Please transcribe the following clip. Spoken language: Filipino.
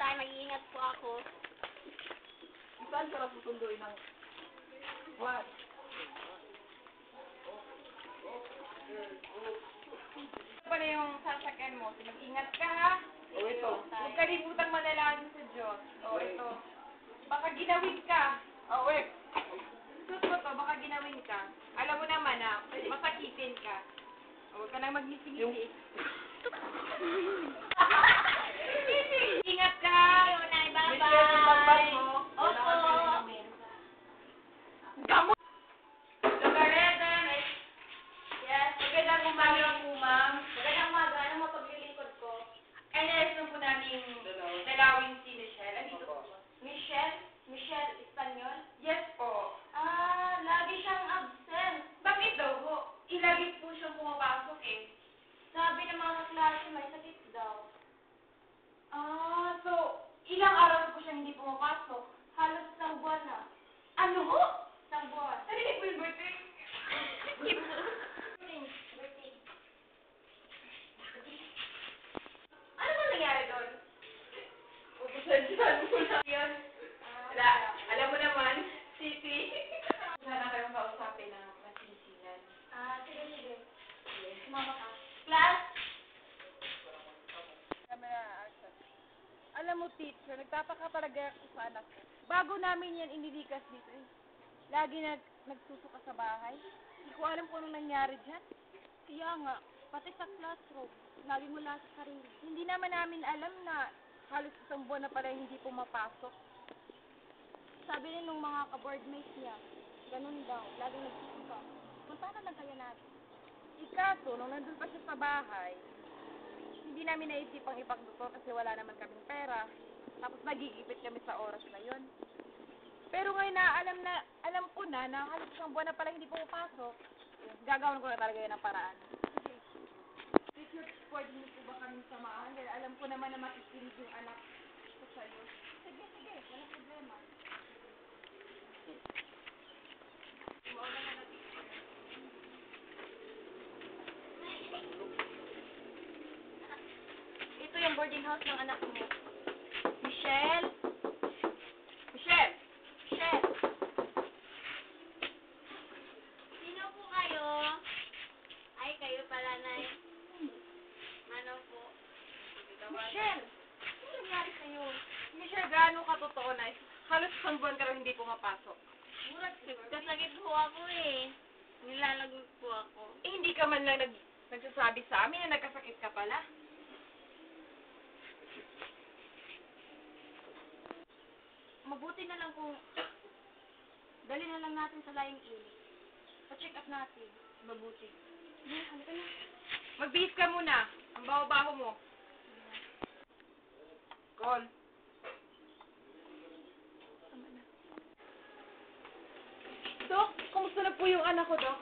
tayo, mag-iingat po ako. Saan ka na susunduin ng... What? Ito pala yung sasakyan mo. Mag-ingat ka, ha? O ito. Huwag kalimutang manalangin sa Diyos. O ito. Baka ginawin ka. Ah, wait! Sus ko to, baka ginawin ka. Alam mo naman na, masakitin ka. Huwag ka nang magngisi-ngisi. Ingat ka! Nay, Michelle, yung pagbas bye-bye! mo. Opo! Gamot! Logareten! Yes. Magandang umaga po, ma'am. Magandang umaga. Ano mo paglilingkod ko? NS lang po namin dalawin si Michelle. Andito po. Michelle? Michelle Espanyol? Yes po. Ah, lagi siyang absent. Bakit daw po? Ilagi po siyang pumapasok eh. Sabi ng mga klase, may sakit daw. Ah, so, ilang araw po siya hindi pumapasok? Halos isang buwan na. Ano ho? Isang buwan. Narinig mo yung birthday? Birthday. Ano ba nangyari doon? Pupusadyan mo na yun. Wala. Alam mo naman, Siti. Sana kayong kausapin ng masinsinan. Ah, sige. Sumama ka. Class? Alam mo, teacher, nagtataka talaga ako sa anak ko. Bago namin yan inilikas dito eh. Lagi nagsusuka sa bahay. Hindi ko alam kung anong nangyari dyan. Kaya nga, pati sa classroom, lagi mula sa sarili. Hindi naman namin alam na halos isang buwan na pala hindi pumapasok. Sabi rin nung mga ka-boardmates niya, ganun daw, laging nagsusuka. Punta na lang kaya natin. Ikaso, nung nandun pa siya sa bahay, hindi namin naisipang ipagdoktor kasi wala naman kaming pera. Tapos nagigipit kami sa oras na yon. Pero ngayon alam ko na halos isang buwan na pala hindi pumapasok. Gagawin ko na talaga yun ng paraan. Teacher, pwede niyo po ba kaming samahan? Dahil alam ko naman na makikinig yung anak ko sa'yo. Sige, walang problema. Ito yung boarding house ng anak mo. Michelle? Michelle! Michelle? Sino po kayo? Ay, kayo pala, Nay. Ano po? Michelle! Ano nangyari sa'yo? Michelle, gaano ka totoo na? Halos isang buwan ka lang hindi pumapasok. Kasakit po ako eh. Nilalagot po ako. Eh, hindi ka man lang nagsasabi sa amin na nagkasakit ka pala. Mabuti na lang kung dali na lang natin sa lying in. Pa-check up natin. Mabuti. Halika na. Magbihis ka muna. Ang baho-baho mo. Call. Dok, kumusta na po yung anak ko, Dok?